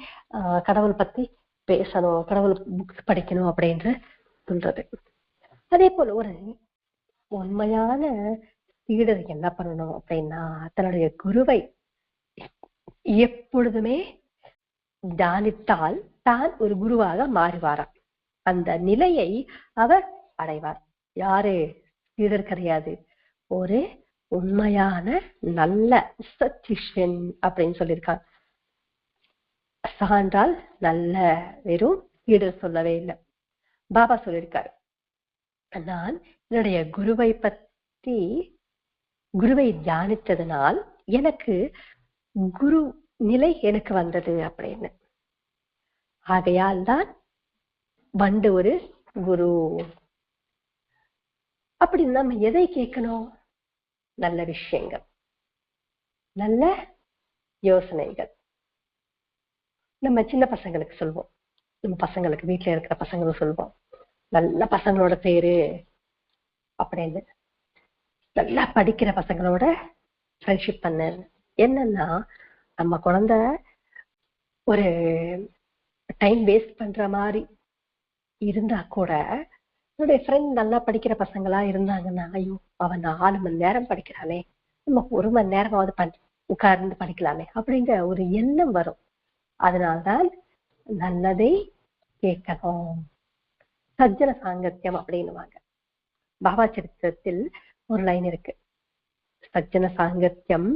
கடவுள் பத்தி பேசணும், கடவுள் புக்ஸ் படிக்கணும் அப்படின்னு சொல்றது. அதே போல ஒரு உண்மையான சீடர் என்ன பண்ணணும் அப்படின்னா தன்னுடைய குருவை எப்பொழுதுமே தியானித்தால் தான் ஒரு குருவாக மாறுவாராம். அந்த நிலையை அவர் அடைவார். யாரு? சீடர் கிடையாது, ஒரு உண்மையான நல்ல சச்சிஷ்யன் அப்படின்னு சொல்லியிருக்காங்க. சான்றால் நல்ல, வெறும் சீடர் சொல்லவே இல்லை. பாபா சொல்லியிருக்காரு, நான் என்னுடைய குருவை தியானித்ததனால் எனக்கு குரு நிலை எனக்கு வந்தது அப்படின்னு. ஆகையால் தான் வண்டு ஒரு குரு. அப்படி நம்ம எதை கேட்கணும்? நல்ல விஷயங்கள், நல்ல யோசனைகள். நம்ம சின்ன பசங்களுக்கு சொல்வோம், நம்ம பசங்களுக்கு, வீட்டுல இருக்கிற பசங்களுக்கு சொல்வோம், நல்ல பசங்களோட பேரு அப்படின்னு, நல்லா படிக்கிற பசங்களோட ஃப்ரெண்ட்ஷிப் பண்ணு. என்னன்னா நம்ம குழந்தை ஒரு டைம் வேஸ்ட் பண்ற மாதிரி இருந்தா கூட என்னுடைய ஃப்ரெண்ட் நல்லா படிக்கிற பசங்களா இருந்தாங்கன்னா, ஐயோ அவன் 4 மணி நேரம் படிக்கிறானே, நம்ம 1 மணி நேரமாவது உட்கார்ந்து படிக்கலாமே அப்படிங்கிற ஒரு எண்ணம் வரும். அதனால்தான் நல்லதை கேட்கணும். சஜ்ஜன சாங்கத்தியம் அப்படின்னுவாங்க. பாபா சரித்திரத்தில் ஒரு லைன் இருக்கு, சஜ்ஜன சாங்கத்தியம்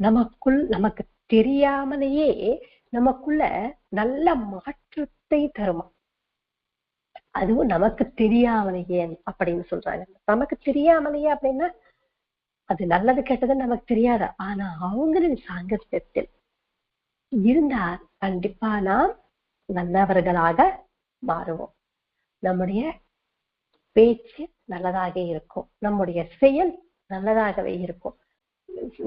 நமக்கு தெரியாமலேயே நமக்குள்ள நல்ல மாற்றத்தை தருமா. அதுவும் நமக்கு தெரியாமலேயே அப்படின்னு சொல்றாங்க. நமக்கு தெரியாமலேயே அப்படின்னா அது நல்லது கெட்டது நமக்கு தெரியாது. ஆனா அவங்களின் சாங்கத்தியத்தில் இருந்தால் கண்டிப்பா நாம் நல்லவர்களாக மாறுவோம். நம்முடைய பேச்சு நல்லதாக இருக்கும், நம்முடைய செயல் நல்லதாகவே இருக்கும்,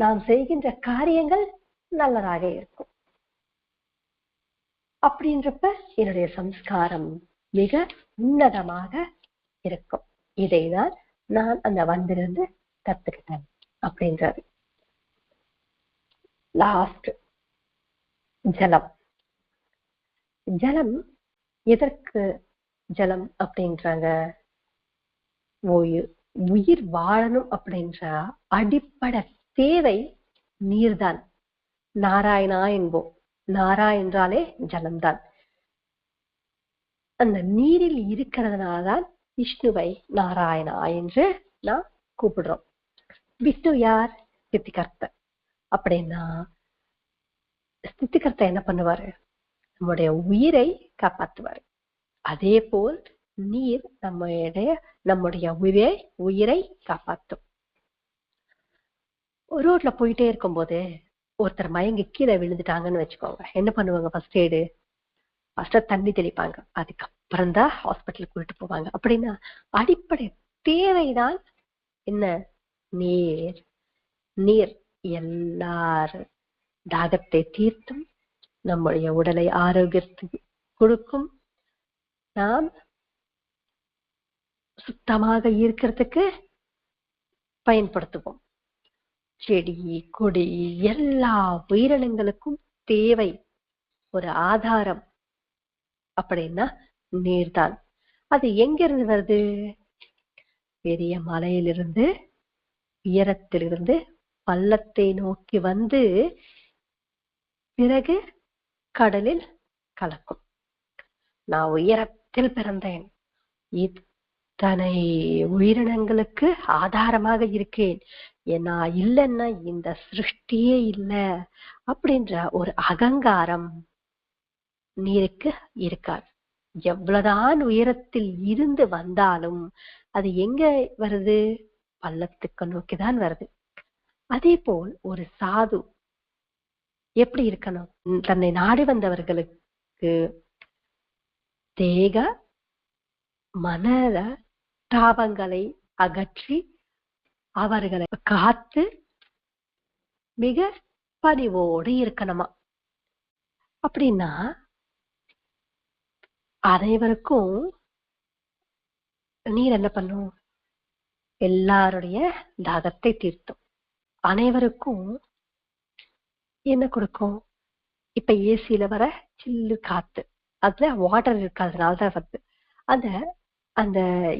நாம் செய்கின்ற காரியங்கள் நல்லதாக இருக்கும். அப்படின்றப்ப என்னுடைய சம்ஸ்காரம் மிக உன்னதமாக இருக்கும். இதைதான் நான் அந்த வந்திருந்து கத்துக்கிட்டேன் அப்படின்றது. லாஸ்ட் ஜலம். ஜலம் எதற்கு ஜலம் அப்படின்றாங்க? உயிர் வாழணும் அப்படின்ற அடிப்படை தேவை நீர்தான். நாராயணா என்போம், நாரா என்றாலே ஜலம்தான். அந்த நீரில் இருக்கிறதுனால்தான் விஷ்ணுவை நாராயணா என்று நாம் கூப்பிடுறோம். விஷ்ணு யார்? ஸ்திதிகர்த்தா. அப்படின்னா ஸ்திதிகர்த்தா என்ன பண்ணுவாரு? நம்முடைய உயிரை காப்பாற்றுவார். அதே போல் நீர் நம்முடைய உயிரை காப்பாற்றும். ரோட்ல போயிட்டே இருக்கும் போது ஒருத்தர் மயங்கி கீழே விழுந்துட்டாங்கன்னு வச்சுக்கோங்க, என்ன பண்ணுவாங்க? ஃபர்ஸ்ட் தண்ணி தெளிப்பாங்க, அதுக்கப்புறம் தான் ஹாஸ்பிட்டலுக்கு கூட்டிட்டு போவாங்க. அப்படின்னா அடிப்படை தேவைதான் என்ன? நீர். நீர் எல்லார் தாகத்தை தீர்த்தும் நம்முடைய உடலை ஆரோக்கியத்துக்கு கொடுக்கும். நாம் சுத்தமாக இருக்கிறதுக்கு பயன்படுத்துவோம். செடி கொடி எல்லா உயிரினங்களுக்கும் தேவை ஒரு ஆதாரம் அப்படின்னா நீர்தான். அது எங்க இருந்து வருது? பெரிய மலையிலிருந்து, உயரத்திலிருந்து பள்ளத்தை நோக்கி வந்து பிறகு கடலில் கலக்கும். நான் உயரத்தில் பிறந்தேன், இத்தனை உயிரினங்களுக்கு ஆதாரமாக இருக்கேன், நான் இல்லைன்னா இந்த சிருஷ்டியே இல்லை அப்படின்ற ஒரு அகங்காரம் நீருக்கு இருக்காது. எவ்வளவுதான் உயரத்தில் இருந்து வந்தாலும் அது எங்க வருது? பள்ளத்துக்கு நோக்கிதான் வருது. அதே போல் ஒரு சாது எப்படி இருக்கணும்? தன்னை நாடி வந்தவர்களுக்கு தேக மன தாபங்களை அகற்றி அவர்களை காத்து மிக பணிவோடு இருக்கணுமா. அப்படின்னா அனைவருக்கும் நீர் என்ன பண்ணும்? எல்லாருடைய தாகத்தை தீர்த்தும். அனைவருக்கும் என்ன கொடுக்கும்? இப்ப ஏசியில வர சில்லு காத்து, அதுல வாட்டர் இருக்காதனால்தான் வருது. அந்த அந்த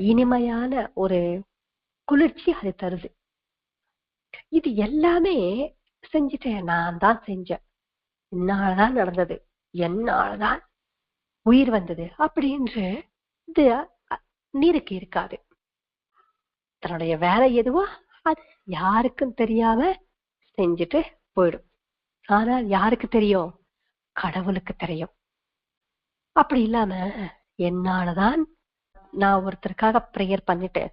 இனிமையான ஒரு குளிர்ச்சி அது தருது. இது எல்லாமே செஞ்சுட்டேன், நான் தான் செஞ்சேன், என்னாலதான் நடந்தது, என்னாலதான் உயிர் வந்தது அப்படின்ற இது நீருக்கு இருக்காது. தன்னுடைய வேலை எதுவோ அது யாருக்கும் தெரியாம செஞ்சுட்டு போயிடும். ஆனால் யாருக்கு தெரியும்? கடவுளுக்கு தெரியும். அப்படி இல்லாம என்னாலதான் நான் ஒருத்தருக்காக ப்ரேயர் பண்ணிட்டு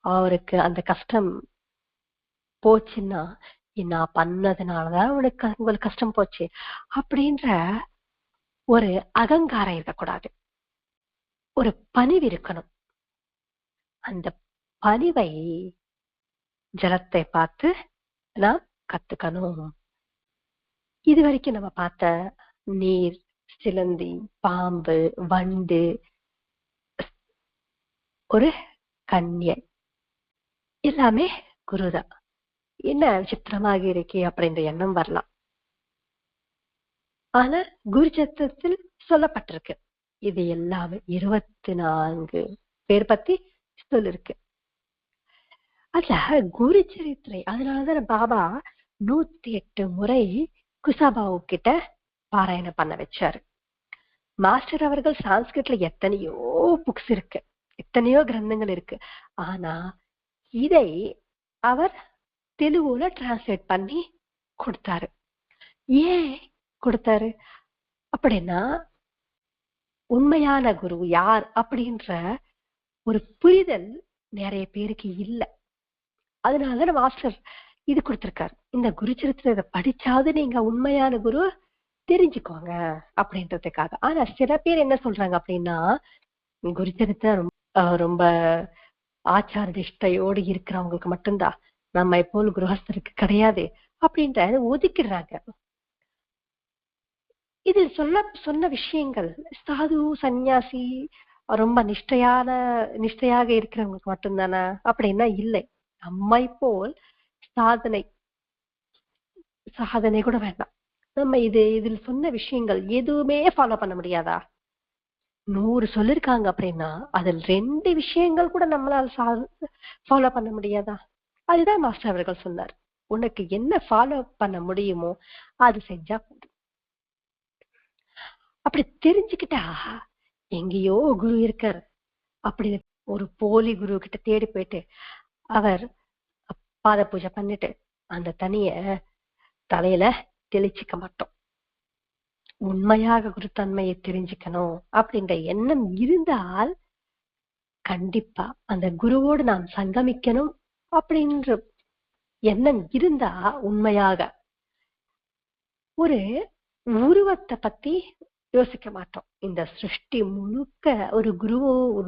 அவருக்கு அந்த கஷ்டம் போச்சுன்னா நான் பண்ணதுனாலதான் உங்களுக்கு கஷ்டம் போச்சு அப்படின்ற ஒரு அகங்காரம் இருக்கக்கூடாது. ஒரு பணிவு இருக்கணும். அந்த பணிவை ஜலத்தை பார்த்து நாம் கத்துக்கணும். இது வரைக்கும் நம்ம பார்த்த நீர், சிலந்தி, பாம்பு, வண்டு, ஒரு கன்யை எல்லாமே குருதான். என்ன விசித்திரமாக இருக்கே அப்படின்ற எண்ணம் வரலாம். ஆனா குரு சத்தத்தில் சொல்லப்பட்டிருக்கு இது எல்லாமே 24 பேர் பத்தி சொல்லிருக்கு. அதுல குரு சரித்திரை, அதனாலதான் பாபா 108 முறை குசாபாவு கிட்ட பாராயணம் பண்ண வச்சாரு. மாஸ்டர் அவர்கள் சான்ஸ்கிரிட்ல எத்தனையோ புக்ஸ் இருக்கு, எத்தனையோ கிரந்தங்கள் இருக்கு. ஆனா இதை அவர் தெலுங்குல டிரான்ஸ்லேட் பண்ணி கொடுத்தாரு. ஏன் கொடுத்தாரு அப்படின்னா உண்மையான குரு யார் அப்படின்ற ஒரு புரிதல் நிறைய பேருக்கு இல்லை. அதனாலதான் மாஸ்டர் இது கொடுத்திருக்காரு. இந்த குரு சரித்திரத்தை படிச்சாவது நீங்க உண்மையான குரு தெரிஞ்சுக்கோங்க அப்படின்றதுக்காக. ஆனா சில பேர் என்ன சொல்றாங்க அப்படின்னா குரு சரித்திரம் ரொம்ப ஆச்சார நிஷ்டையோடு இருக்கிறவங்களுக்கு மட்டும்தான், நம்ம போல் குருஹஸ்தருக்கு கிடையாது அப்படின்ற ஒதுக்கிடுறாங்க. இதில் சொன்ன விஷயங்கள் சாது சன்னியாசி ரொம்ப நிஷ்டையாக இருக்கிறவங்களுக்கு மட்டும்தானே அப்படின்னா இல்லை. நம்மை போல் சாதனை கூட வேண்டாம். நம்ம இதில் சொன்ன விஷயங்கள் எதுவுமே ஃபாலோ பண்ண முடியாதா? 100 சொல்லிருக்காங்க அப்படின்னா அதில் 2 விஷயங்கள் கூட நம்மளால ஃபாலோ பண்ண முடியாதா? அதுதான் மாஸ்டர் அவர்கள் சொன்னார், உனக்கு என்ன ஃபாலோ பண்ண முடியுமோ அது செஞ்சா போதும். அப்படி தெரிஞ்சுக்கிட்டா எங்கேயோ குரு இருக்கார் அப்படி ஒரு போலி குரு கிட்ட தேடி போயிட்டு அவர் பாத பூஜை பண்ணிட்டு அந்த தனிய தலையில தெளிச்சுக்க மாட்டோம். உண்மையாக குருத்தன்மையை தெரிஞ்சுக்கணும் அப்படின்ற எண்ணம் இருந்தால் கண்டிப்பா அந்த குருவோடு நாம் சங்கமிக்கணும் அப்படின்ற எண்ணம் இருந்தா உண்மையாக ஒரு உருவத்தை பத்தி யோசிக்க மாட்டோம். இந்த சிருஷ்டி முழுக்க ஒரு குரு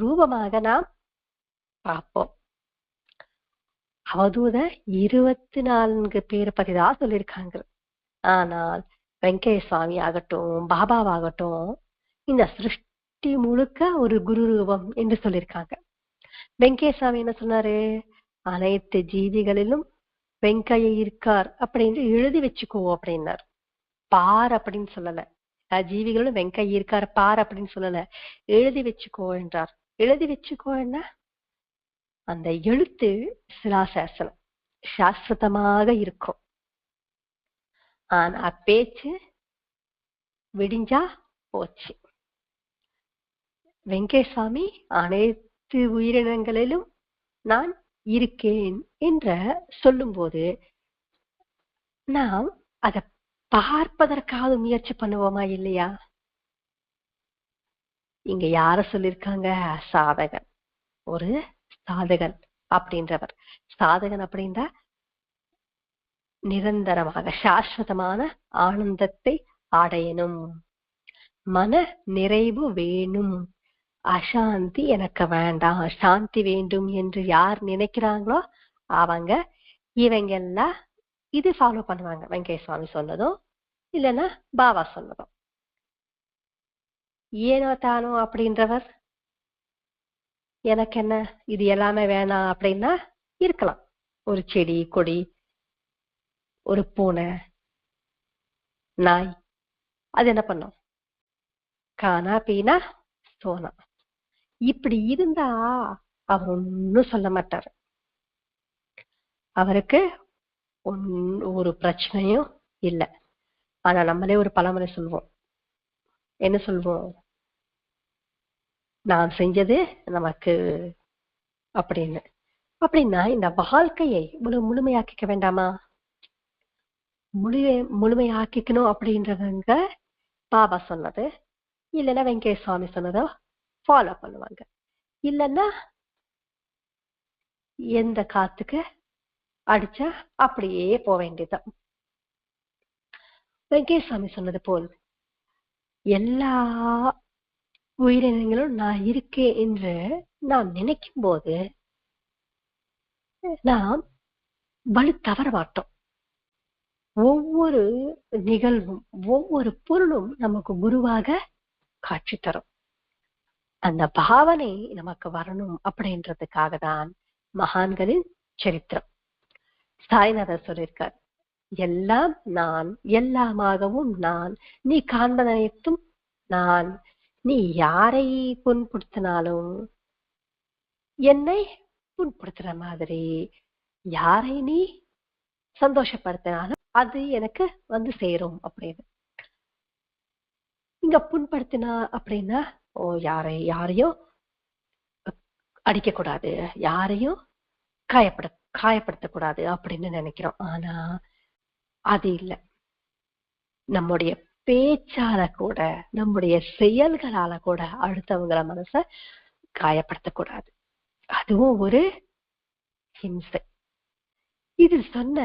ரூபமாக நாம் பார்ப்போம். அவதூத 24 பேரை பத்தி தான் சொல்லியிருக்காங்க. ஆனால் வெங்கடேஷ் சுவாமி ஆகட்டும், பாபாவாகட்டும் இந்த சிருஷ்டி முழுக்க ஒரு குரு ரூபம் என்று சொல்லியிருக்காங்க. வெங்கடேஷ் சுவாமி என்ன சொன்னாரு? அனைத்து ஜீவிகளிலும் வெங்கையா இருக்கார் அப்படின்னு எழுதி வச்சுக்கோ அப்படின்னார். பார் அப்படின்னு சொல்லல, ஜீவிகளும் வெங்கையா இருக்கார் பார் அப்படின்னு சொல்லல, எழுதி வச்சுக்கோ என்றார். எழுதி வச்சுக்கோ என்ன, அந்த எழுத்து சிலாசாசனம் சாஸ்வதமாக இருக்கும். ஆனா பேச்சு விடிஞ்சா போச்சு. வெங்கடேசாமி அனைத்து உயிரினங்களிலும் நான் இருக்கேன் என்ற சொல்லும் போது நாம் அதை பார்ப்பதற்காக முயற்சி பண்ணுவோமா இல்லையா? இங்க யார சொல்லிருக்காங்க? சாதகன், ஒரு சாதகன் அப்படின்றவர். சாதகன் அப்படின்ற நிரந்தரமாக சாஸ்வதமான ஆனந்தத்தை அடையணும், மன நிறைவு வேணும், அசாந்தி எனக்கு வேண்டாம், சாந்தி வேண்டும் என்று யார் நினைக்கிறாங்களோ அவங்க இவங்க எல்லாம் இது ஃபாலோ பண்ணுவாங்க. வெங்கடேஸ்வாமி சொன்னதும் இல்லைன்னா பாபா சொன்னதும். ஏனோ தானோ அப்படின்றவர் எனக்கு என்ன இது எல்லாமே வேணாம் அப்படின்னா இருக்கலாம். ஒரு செடி கொடி, ஒரு பூனை, நாய், அது என்ன பண்ணும்? கானா பீனா சோனா. இப்படி இருந்தா அவர் ஒன்னும் சொல்ல மாட்டாரு. அவருக்கு ஒரு பிரச்சனையும் இல்லை. ஆனா நம்மளே ஒரு பழமொழி சொல்வோம். என்ன சொல்வோம்? நான் செஞ்சது நமக்கு அப்படின்னு. அப்படின்னா இந்த வாழ்க்கையை முழுமையாக்கிக்க வேண்டாமா? முழுமையாக்கிக்கணும் அப்படின்றவங்க பாபா சொன்னது இல்லைன்னா வெங்கடேஸ்வாமி சொன்னதோ ஃபாலோ பண்ணுவாங்க. இல்லைன்னா எந்த காத்துக்கு அடிச்சா அப்படியே போக வேண்டியதுதான். வெங்கடேஸ்வாமி சொன்னது போல் எல்லா உயிரினங்களும் நான் இருக்கேன் என்று நாம் நினைக்கும் போது நாம் வலு தவற மாட்டோம். ஒவ்வொரு நிகழ்வும் ஒவ்வொரு பொருளும் நமக்கு குருவாக காட்சி தரும். அந்த பாவனை நமக்கு வரணும் அப்படின்றதுக்காக தான் மகான்களின் சரித்திரம். சாய்நாதர் சொல்லியிருக்கார், எல்லாம் நான், எல்லாமாகவும் நான், நீ காண்பதனைத்தும் நான். நீ யாரை புண்படுத்தினாலும் என்னை புண்படுத்துற மாதிரி, யாரை நீ சந்தோஷப்படுத்தினாலும் அது எனக்கு வந்து சேரும் அப்படின்னு. இங்க புண்படுத்தினா அப்படின்னா யாரையும் அடிக்க கூடாது, யாரையும் காயப்படுத்தக்கூடாது அப்படின்னு நினைக்கிறோம். ஆனா அது இல்லை. நம்முடைய பேச்சால கூட, நம்முடைய செயல்களால கூட அடுத்தவங்கள மனச காயப்படுத்தக்கூடாது. அதுவும் ஒரு ஹிம்சை. இது சொன்ன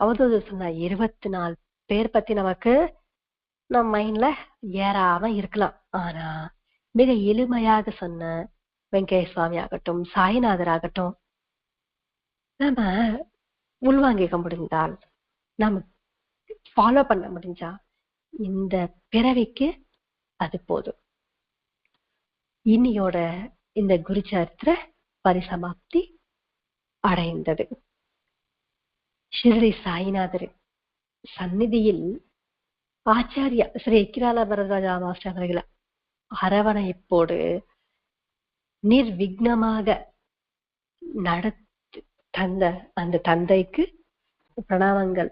அவதூறு சொன்ன 24 பேர் பத்தி நமக்கு நம்ம மைண்ட்ல ஏறாம இருக்கலாம். ஆனா மிக எளிமையாக சொன்ன வெங்கடேஸ்வாமி ஆகட்டும், சாய்நாதர் ஆகட்டும், நம்ம உள்வாங்கிக்க முடிந்தால், நம்ம ஃபாலோ பண்ண முடிஞ்சா இந்த பிறவிக்கு அது போதும். இன்னியோட இந்த குரு சரித்திர பரிசமாப்தி அடைந்தது. ஸ்ரீ சாய்நாதர் சந்நிதியில் ஆச்சாரியா ஸ்ரீ கிரால பரத்வாஜா மாஸ்டர் அவர்களை அரவணைப்போடு நிர்விக்னமாக நடத்தி தந்த அந்த தந்தைக்கு பிரணாமங்கள்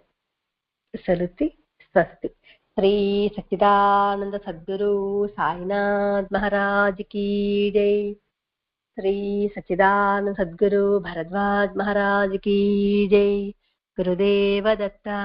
செலுத்தி ஸ்வஸ்தி. ஸ்ரீ சச்சிதானந்த சத்குரு சாய்நாத் மகாராஜ் கீ ஜெய். ஸ்ரீ சச்சிதானந்த சத்குரு பரத்வாஜ் மகாராஜ் கீ ஜெய். குருதேவ தத்தா.